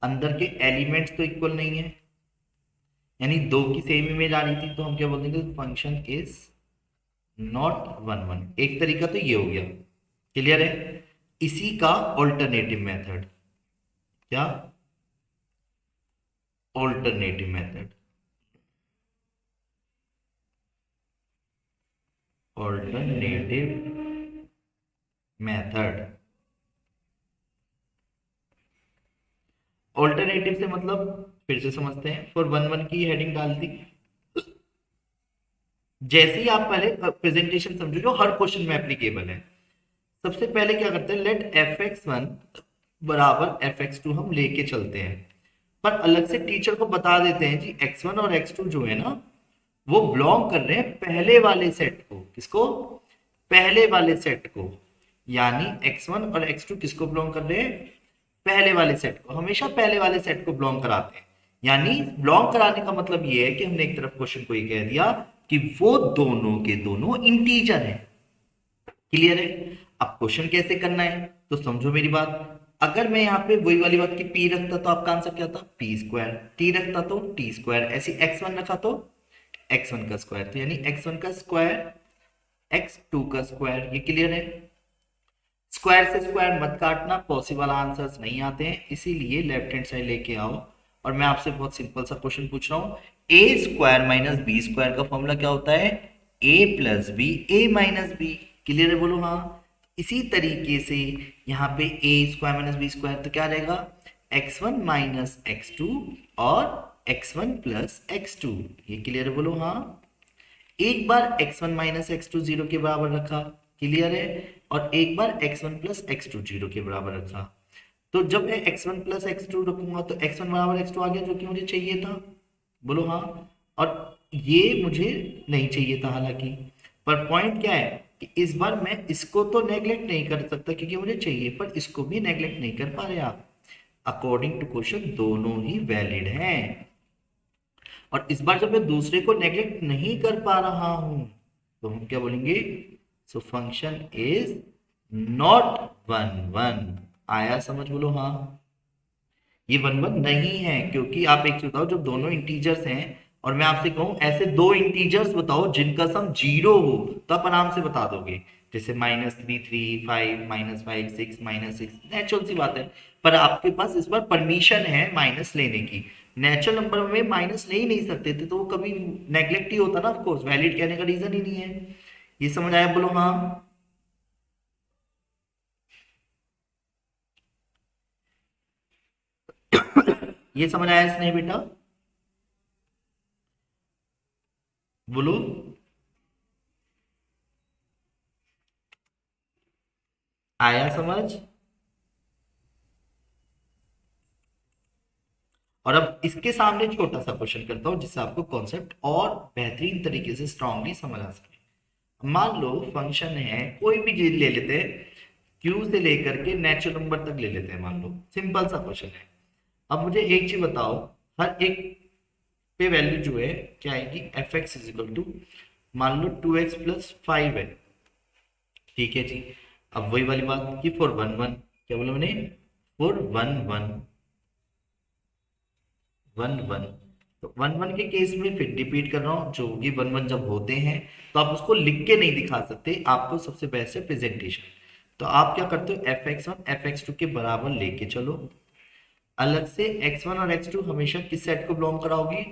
अंदर के एलिमेंट्स तो इक्वल नहीं है, यानी दो की सेम इमेज आ रही थी, तो हम क्या बोल देंगे, फंक्शन इज नॉट 1 1। एक तरीका तो ये हो गया, क्लियर है? इसी का ऑल्टरनेटिव मेथड, क्या alternative method, alternative method, alternative से मतलब फिर से समझते हैं, फॉर 1 1 की हेडिंग डाल दी। जैसे ही आप पहले प्रेजेंटेशन समझो जो हर क्वेश्चन में एप्लीकेबल है, सबसे पहले क्या करते हैं, लेट f(x1) बराबर f(x2) हम लेके चलते हैं, पर अलग से टीचर को बता देते हैं जी x1 और x2 जो है ना, वो बिलोंग कर रहे हैं पहले वाले सेट को। किसको? पहले वाले सेट को। यानी x1 और x2 किसको बिलोंग कर रहे हैं, पहले वाले सेट को। हमेशा पहले वाले सेट को बिलोंग कराते हैं। यानी बिलोंग कराने का मतलब ये है कि हमने एक तरफ क्वेश्चन को ये कह दिया कि वो दोनों के दोनों इंटीजर हैं। क्लियर है? अब क्वेश्चन कैसे करना है तो समझो मेरी बात। अगर मैं यहाँ पे वही वाली बात की p रखता तो आपका आंसर क्या था, p²। t रखता तो t²। ऐसे x1 रखा तो x1 का स्क्वायर, तो यानी x1 का स्क्वायर x2 का स्क्वायर। ये क्लियर है? स्क्वायर से स्क्वायर मत काटना, पॉसिबल आंसर्स नहीं आते हैं, इसीलिए लेफ्ट हैंड साइड लेके आओ। और मैं आपसे बहुत सिंपल सा क्वेश्चन पूछ रहा हूँ, a² - b² का फॉर्मूला क्या होता है, a + b a - b। Clear है? बोलो हाँ। इसी तरीके से यहाँ पे a² - b² तो क्या रहेगा, x1 - x2 और x1 + x2। ये क्लियर है? बोलो हाँ। एक बार x1 - x2 0 के बराबर रखा, क्लियर है, और एक बार x1 + x2 0 के बराबर रखा। तो जब मैं x1 + x2 रखूंगा तो x1 बराबर x2 आ गया, जो कि मुझे चाहिए था। बोलो हाँ। और ये मुझे नहीं चाहिए था हालांकि, पर पॉइंट क्या है कि इस बार मैं इसको तो नेग्लेक्ट नहीं कर सकता क्योंकि मुझे चाहिए, पर इसको भी नेग्लेक्ट नहीं कर पा रहे आप। अकॉर्डिंग टू क्वेश्चन दोनों ही वैलिड हैं। और इस बार जब मैं दूसरे को नेग्लेक्ट नहीं कर पा रहा हूं तो हम क्या बोलेंगे, सो फंक्शन इज नॉट 1 1। आया समझ? बोलो हाँ। ये 1 1 नहीं है, क्योंकि आप एक चीज बताओ, जब दोनों इंटीजर्स हैं और मैं आपसे कहूं ऐसे दो इंटीजर्स बताओ जिनका सम 0 हो, तो आप आराम से बता दोगे। जैसे -3 3 5 -5 6 -6, नेचुरल सी बात है। पर आपके पास इस बार परमिशन है माइनस लेने की। नेचुरल नंबर में माइनस ले ही नहीं सकते थे, तो वो कभी नेग्लेक्ट ही होता ना, ऑफ कोर्स वैलिड कहने का रीजन ही नहीं है। ये समझ आया? बोलो हाँ। ये समझ आया स्नेह बेटा? बोलो। आया समझ? और अब इसके सामने छोटा सा क्वेश्चन करता हूं जिससे आपको कॉन्सेप्ट और बेहतरीन तरीके से स्ट्रांगली समझ आ सके। मान लो फंक्शन है, कोई भी चीज ले लेते हैं, क्यू से लेकर के नेचुरल नंबर तक ले लेते हैं, मान लो सिंपल सा क्वेश्चन है। अब मुझे एक चीज बताओ, हर एक पे वैल्यू जो है क्या आएगी, f(x) मान लो 2x + 5 है, ठीक है जी। अब वही वाली बात कि फॉर 1 1, क्या बोला मैंने, फॉर 1 1 1 1 तो वन वन के केस में फिर रिपीट कर रहा हूँ, जो कि वन वन जब होते हैं तो आप उसको लिख के नहीं दिखा सकते, आपको सबसे बेस्ट है प्रेजेंटेशन। तो आप क्या करते हो, F X one F x two के बराबर लेके चलो। अलग से एक्स वन और एक्स टू हमेशा किस सेट को बिलोंग कराओगे,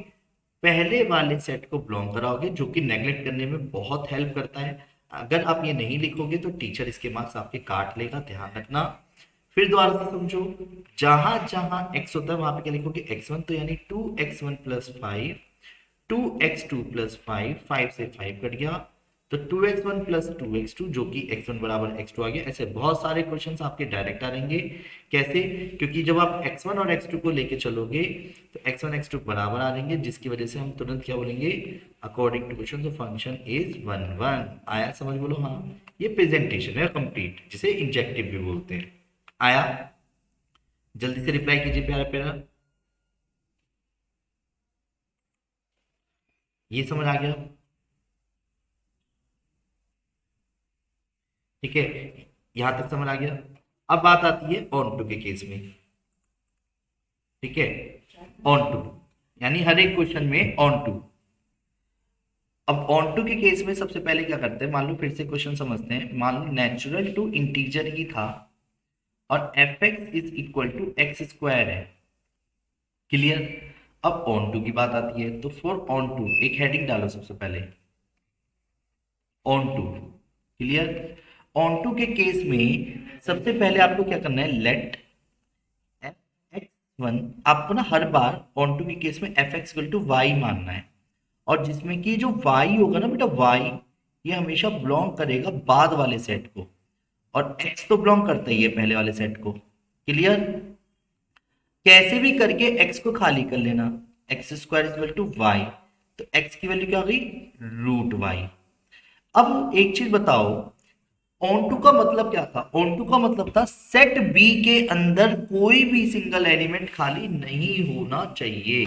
पहले वाले सेट को बिलोंग कराओगे, जो कि नेगलेक्ट करने में बहुत हेल्प करता है। अगर आप ये नहीं लिखोगे तो टीचर इसके मार्क्स आपके काट लेगा, ध्यान रखना। फिर दोबारा से समझो, जहां जहां एक्स होता है वहां पे क्या लिखोगे, एक्स वन, तो यानी 2x1 + 5, 2x2 + 5, 5 से 5 कट गया, तो 2x1 + 2x2 जो कि x1 बराबर x2 आ गया। ऐसे बहुत सारे क्वेश्चंस आपके डायरेक्ट आ रहेंगे। कैसे, क्योंकि जब आप x1 और x2 को लेके चलोगे तो x1 x2 बराबर आ रहेंगे, जिसकी वजह से हम तुरंत क्या बोलेंगे, according to question the function is 1 1। आया समझ, बोलो हाँ। ये प्रेजेंटेशन है कंप्लीट, जिसे इंजेक्टिव भी बोलते हैं। आया, जल्दी से रिप्लाई कीजिए प्यारा प्यारा। ये समझ आ गया, ठीक है, यहां तक समझ आ गया। अब बात आती है ऑन टू के केस में, ठीक है, ऑन टू यानी हर एक क्वेश्चन में ऑन टू। अब ऑन टू के केस में सबसे पहले क्या करते हैं, मान लो फिर से क्वेश्चन समझते हैं, मान लो नेचुरल टू इंटीजर ही था और F x is equal to x square है, क्लियर। अब ऑन टू की बात आती है, तो फॉर ऑन टू एक हेडिंग डालो सबसे पहले, onto, clear. Onto के केस में सबसे पहले आपको क्या करना है, लेट एफ एक्स वन, आपको ना हर बार ऑन टू के केस में F X equal to Y मानना है, और जिसमें कि जो वाई होगा ना बेटा, वाई ये हमेशा बिलोंग करेगा बाद वाले सेट को, और एक्स तो बिलोंग करता ही है पहले वाले सेट को, क्लियर। कैसे भी करके एक्स को खाली कर लेना, X square is equal to Y, तो एक्स की वैल्यू क्या हो गई, √y। अब एक चीज बताओ, ऑन टू का मतलब क्या था, ऑन टू का मतलब था सेट बी के अंदर कोई भी सिंगल एलिमेंट खाली नहीं होना चाहिए,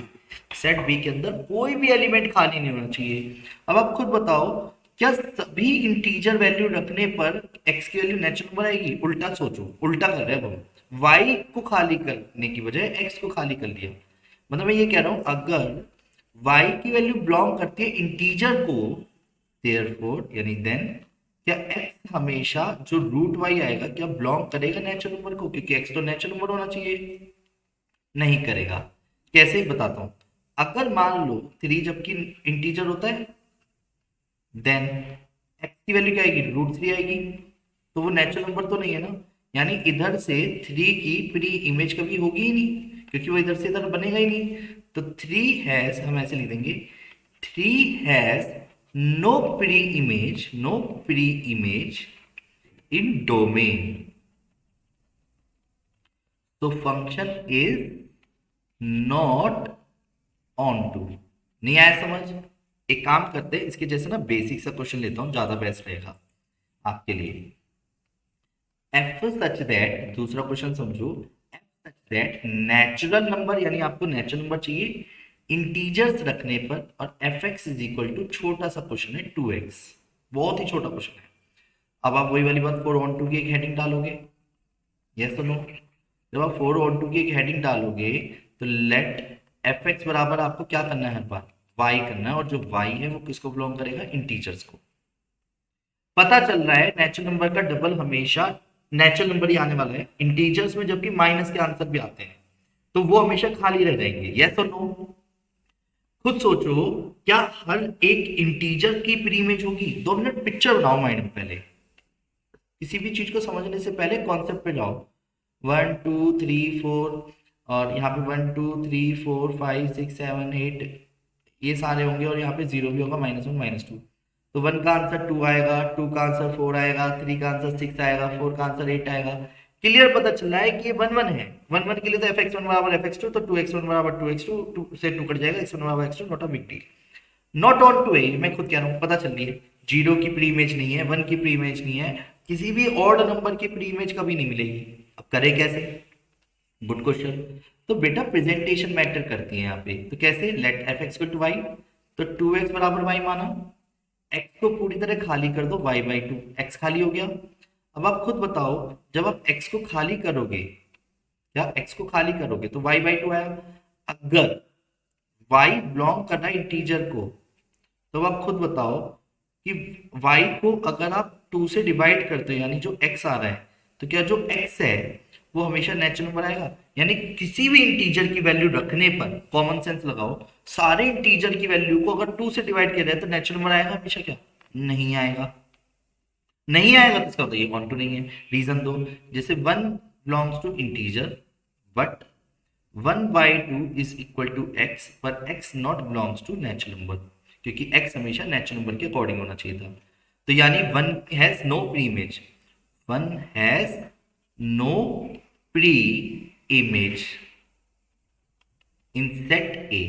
सेट बी के अंदर कोई भी एलिमेंट खाली नहीं होना चाहिए। अब आप खुद बताओ, क्या सभी इंटीजर वैल्यू रखने पर एक्स की वैल्यू नेचुरल नंबर आएगी, उल्टा सोचो, उल्टा कर रहे हैं हम, वाई को खाली करने की बजाय एक्स को खाली कर लिया। मतलब मैं ये कह रहा हूं, अगर वाई की वैल्यू बिलोंग करती है इंटीजर को, देयरफॉर यानी देन क्या एक्स हमेशा जो √y आएगा क्या बिलोंग करेगा नेचुरल नंबर को, क्योंकि एक्स तो नेचुरल नंबर होना चाहिए, नहीं करेगा। कैसे बताता हूं, अगर मान लो 3 जबकि इंटीजर होता है, देन एक्स की वैल्यू क्या आएगी, √3 आएगी, तो वो नेचुरल नंबर तो नहीं है ना, यानी इधर से 3 की प्री इमेज कभी होगी ही नहीं, क्योंकि वो इधर से इधर बनेगा ही नहीं। तो 3 हैज, हम ऐसे लिख देंगे, 3 has no pre image, no pre image in domain, तो function is not on to. नहीं आया समझ, एक काम करते हैं, इसके जैसे ना बेसिक सा क्वेश्चन लेता हूं, ज्यादा बेस्ट रहेगा आपके लिए। एफ सच दैट, दूसरा क्वेश्चन समझो, F such that natural number, यानी आपको नेचुरल नंबर चाहिए इंटीजर्स रखने पर, और F x is equal to छोटा सा क्वेश्चन है 2x, बहुत ही छोटा क्वेश्चन है। अब आप वही वाली बात 4 ऑन टू की एक हेडिंग डालोगे, यस और नो। जब आप 4 ऑन टू की एक हेडिंग डालोगे तो लेट एफ एक्स बराबर आपको क्या करना है, हर बार वाई करना है, और जो वाई है वो किसको बिलोंग करेगा, इंटीजर्स को। पता चल रहा है नेचुरल नंबर का डबल हमेशा नेचुरल नंबर ही आने वाला है इंटीजर्स में, जबकि माइनस के आंसर भी आते हैं, तो वो हमेशा खाली रह जाएंगे, यस और नो। खुद सोचो, क्या हर एक इंटीजर की प्री इमेज होगी, 2 मिनट पिक्चर बनाओ माइंड में पहले, किसी भी चीज को समझने से पहले कॉन्सेप्ट पे जाओ। 1 2 3 4, और यहाँ पे 1 2 3 4 5 6 7 8, ये सारे होंगे, और यहाँ पे 0 भी होगा, -1 -2। तो 1 का आंसर 2 आएगा, 2 का आंसर 4 आएगा, 3 का आंसर 6 आएगा, 4 का आंसर 8 आएगा। क्लियर, पता चल रहा है कि ये 1 1 है, 1 1 के लिए तो fx1 बराबर fx2, तो 2x1 बराबर 2x2, 2 से 2 कट जाएगा, x1 बराबर x2, not a big deal. Not on to है, मैं खुद कह रहा हूँ, पता चल रही है, 0 की प्री इमेज नहीं है, 1 की प्री इमेज नहीं है, किसी भी ऑड नंबर की प्री इमेज कभी नहीं मिलेगी। अब करे कैसे, गुड क्वेश्चन। तो बेटा प्रेजेंटेशन मैटर करती है यहाँ पे, तो कैसे, let F X equal to Y, तो 2x बराबर वाई माना, x को पूरी तरह खाली कर दो, y/2, x खाली हो गया। अब आप खुद बताओ, जब आप x को खाली करोगे, या x को खाली करोगे तो y/2 आया। अगर y बिलोंग कर रहा है इंटीजर को, तो आप खुद बताओ कि y को अगर आप 2 से डिवाइड करते हो, यानी जो x आ रहा है, तो क्या जो x है वो हमेशा नेचुरल नंबर आएगा? यानी किसी भी इंटीजर की वैल्यू रखने पर कॉमन सेंस लगाओ, सारे इंटीजर की वैल्यू को अगर 2 से डिवाइड किया जाए तो नेचुरल नंबर आएगा हमेशा? क्या नहीं आएगा? नहीं आएगा तो इसका मतलब ये ऑन टू नहीं है। रीजन दो, जैसे 1 belongs to integer but 1/2 is equal to x, पर x not belongs to natural number, क्योंकि एक्स हमेशा नेचुरल नंबर के अकॉर्डिंग होना चाहिए था। तो यानी one has no pre image, one has no pre image in set A,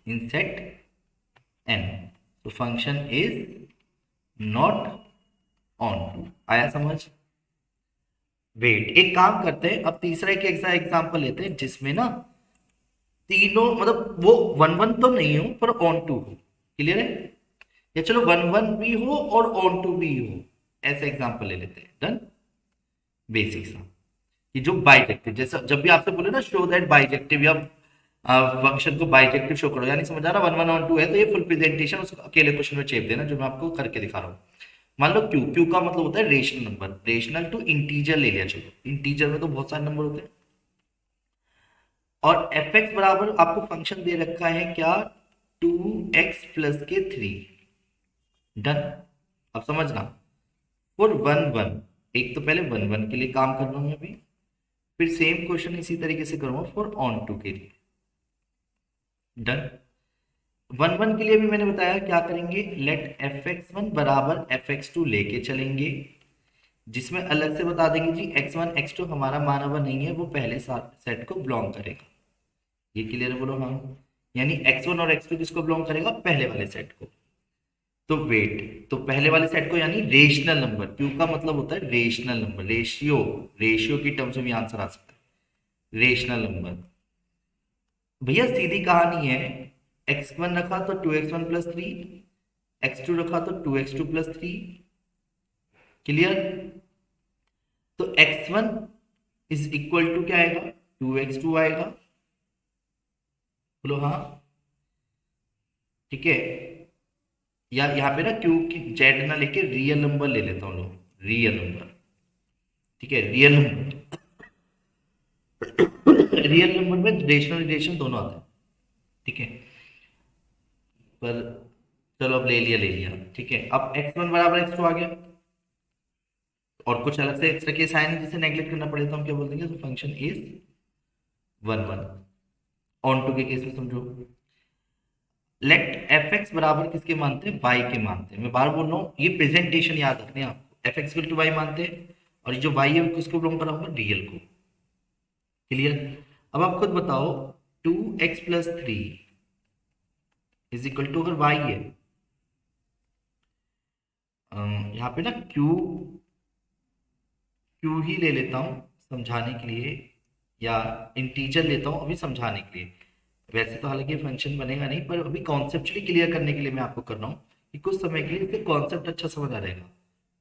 in set N, तो function is not on to. आया समझ? वेट, एक काम करते हैं, अब तीसरा एक ऐसा एग्जांपल लेते हैं जिसमें ना तीनों मतलब वो 1 1 तो नहीं हो पर ऑन टू हो। क्लियर है? या चलो 1 1 भी हो और ऑन टू भी हो, ऐसा एग्जांपल ले लेते हैं। डन? बेसिक सा, कि जो बाइजेक्टिव, जैसा जब भी आपसे बोले ना शो दैट बाइजेक्टिव, या फंक्शन को बाइजेक्टिव शो करो, यानी समझ आ रहा 1 1 ऑन टू है तो ये फुल प्रेजेंटेशन उसको अकेले क्वेश्चन में चेप देना, जो मैं आपको करके दिखा रहा हूँ। मान लो क्यू, क्यू का मतलब होता है rational number, rational to integer ले लिया। चलो इंटीजर में तो बहुत सारे नंबर होते हैं, और एफ एक्स बराबर आपको फंक्शन दे रखा है क्या, 2x प्लस के 3। डन? अब समझना, फॉर 1 1, एक तो पहले 1 1 के लिए काम कर रहा हूं मैं अभी, फिर सेम क्वेश्चन इसी तरीके से करूंगा फॉर ऑन टू के लिए। डन? 1 1 के लिए भी मैंने बताया क्या करेंगे, लेट एफ एक्स वन बराबर एफ एक्स टू लेके चलेंगे, जिसमें अलग से बता देंगे जी x1 x2 हमारा माना हुआ नहीं है, वो पहले सेट को बिलोंग करेगा। ये क्लियर है? बोलो हाँ। यानी x1 और x2 किसको बिलोंग करेगा, पहले वाले सेट को। तो वेट, तो पहले वाले सेट को यानी रेशनल नंबर, क्यू का मतलब होता है रेशनल नंबर, रेशियो, रेशियो की टर्म्स में भी आंसर आ सकता है, रेशनल नंबर। भैया सीधी कहानी है, x1 रखा तो 2x1 प्लस 3, x2 रखा तो 2x2 प्लस 3। क्लियर? तो x1 इज इक्वल टू क्या आएगा, 2x2 आएगा। बोलो हाँ। ठीक है? या यहाँ पे ना क्यू की जेड ना लेके रियल नंबर ले लेता हूँ, लोग रियल नंबर। ठीक है? रियल नंबर, रियल नंबर में रेशनल रिलेशन दोनों आते हैं। ठीक है? पर चलो अब ले लिया, ले लिया। ठीक है? अब x1 बराबर x2 आ गया, और कुछ अलग से एक्स्ट्रा केस आए नहीं जिसे नेग्लेक्ट करना पड़े, तो हम क्या बोल देंगे, तो फंक्शन इज 1 1। ऑन टू के केस में समझो, लेट एफ एक्स बराबर किसके मानते हैं, वाई के मानते हैं। मैं बार बोल रहा हूँ, ये प्रेजेंटेशन याद रखने हैं आपको, एफ एक्स टू वाई मानते हैं, और ये जो वाई है वो किसको बिलोंग करा होगा, रियल को। क्लियर? अब आप खुद बताओ, 2x plus 3 is equal to, अगर वाई है, यहाँ पे ना क्यू, क्यू ही ले लेता हूँ समझाने के लिए, या इंटीजर लेता हूँ अभी समझाने के लिए। वैसे तो हालांकि फंक्शन बनेगा नहीं, पर अभी कॉन्सेप्चुअली क्लियर करने के लिए मैं आपको कर रहा हूँ कि कुछ समय के लिए इसके कॉन्सेप्ट अच्छा समझ आ रहेगा।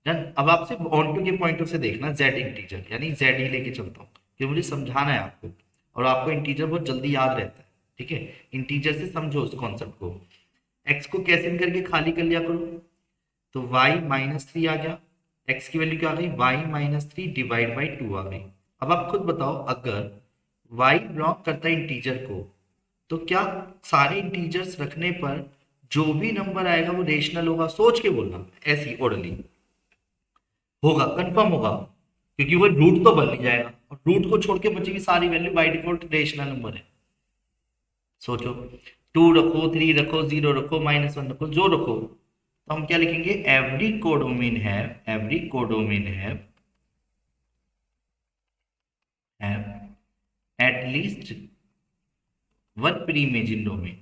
डन? अब आप सिर्फ ऑन टू के पॉइंट ऑफ से देखना, जेड इंटीजर यानी जेड ही लेके चलता हूँ, कि मुझे समझाना है आपको, और आपको इंटीजर बहुत जल्दी याद रहता है। ठीक है? इंटीजर से समझो उस कॉन्सेप्ट को। एक्स को कैसे भी करके खाली कर लिया करो, तो y-3 आ गया, x की वैल्यू क्या आ गई, y-3 डिवाइड बाई 2 आ गई। अब आप खुद बताओ, अगर y बिलोंग करता है इंटीजर को, तो क्या सारे इंटीजर्स रखने पर जो भी नंबर आएगा वो रेशनल होगा? सोच के बोलना, ऐसी ओरली होगा, कंफर्म होगा, क्योंकि वो रूट तो बन नहीं जाएगा, और रूट को छोड़ के बचेगी सारी value by default rational number है। सोचो, 2 रखो, 3 रखो, 0 रखो, -1 रखो, जो रखो, तो हम क्या लिखेंगे, एवरी कोडोमेन है, एवरी कोडोमेन है at least one pre image in domain.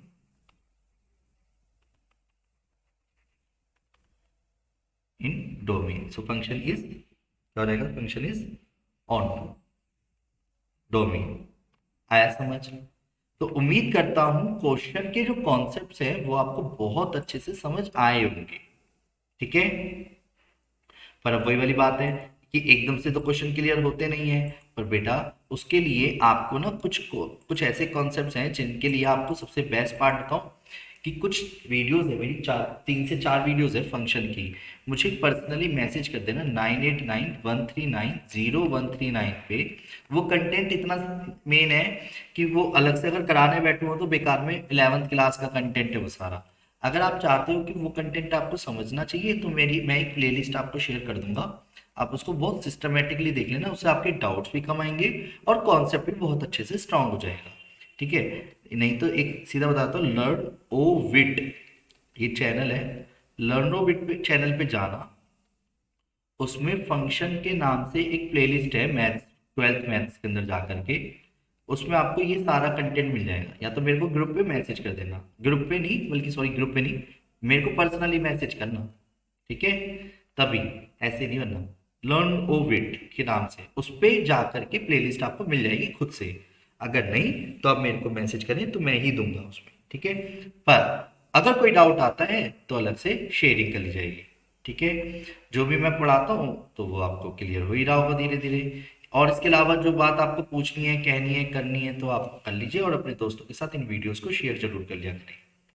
In domain, so function is क्या रहेगा, function is onto domain. आया समझ? तो उम्मीद करता हूं क्वेश्चन के जो कॉन्सेप्ट्स हैं वो आपको बहुत अच्छे से समझ आए होंगे। ठीक है? पर अब वही वाली बात है कि एकदम से तो क्वेश्चन क्लियर होते नहीं है, पर बेटा उसके लिए आपको ना कुछ ऐसे कॉन्सेप्ट्स हैं जिनके लिए आपको सबसे बेस्ट पार्ट बताऊं कि कुछ वीडियोस है मेरी, 3 से 4 वीडियोस है फंक्शन की। मुझे पर्सनली मैसेज कर देना 9891390139 पे। वो कंटेंट इतना मेन है कि वो अलग से अगर कराने बैठे हो तो बेकार में 11th क्लास का कंटेंट है वो सारा। अगर आप चाहते हो कि वो कंटेंट आपको समझना चाहिए तो मैं एक प्लेलिस्ट आपको शेयर कर दूंगा। आप उसको बहुत सिस्टमेटिकली देख लेना, उससे आपके डाउट्स भी कम आएंगे और कॉन्सेप्ट भी बहुत अच्छे से स्ट्रांग हो जाएगा। ठीक है, नहीं तो एक सीधा बताता हूँ, लर्न ओ विट ये चैनल है, लर्न ओ विट पे चैनल पे जाना, उसमें फंक्शन के नाम से एक प्लेलिस्ट है मैथ्स, 12th मैथ्स के अंदर जा करके उसमें आपको ये सारा कंटेंट मिल जाएगा। या तो मेरे को ग्रुप पे मैसेज कर देना, ग्रुप पे नहीं बल्कि सॉरी ग्रुप पे नहीं, मेरे को पर्सनली मैसेज करना, ठीक है, तभी, ऐसे नहीं बनना। लर्न ओ विट के नाम से उस पे जा करके प्लेलिस्ट आपको मिल जाएगी खुद से। अगर नहीं तो आप मेरे को मैसेज करें तो मैं ही दूंगा उसमें, ठीक है। पर अगर कोई डाउट आता है तो अलग से शेयरिंग कर ली जाएगी, ठीक है। जो भी मैं पढ़ाता हूँ तो वो आपको क्लियर हो ही रहा होगा धीरे धीरे। और इसके अलावा जो बात आपको पूछनी है, कहनी है, करनी है तो आप कर लीजिए और अपने दोस्तों के साथ इन वीडियोस को शेयर जरूर कर लिया करें।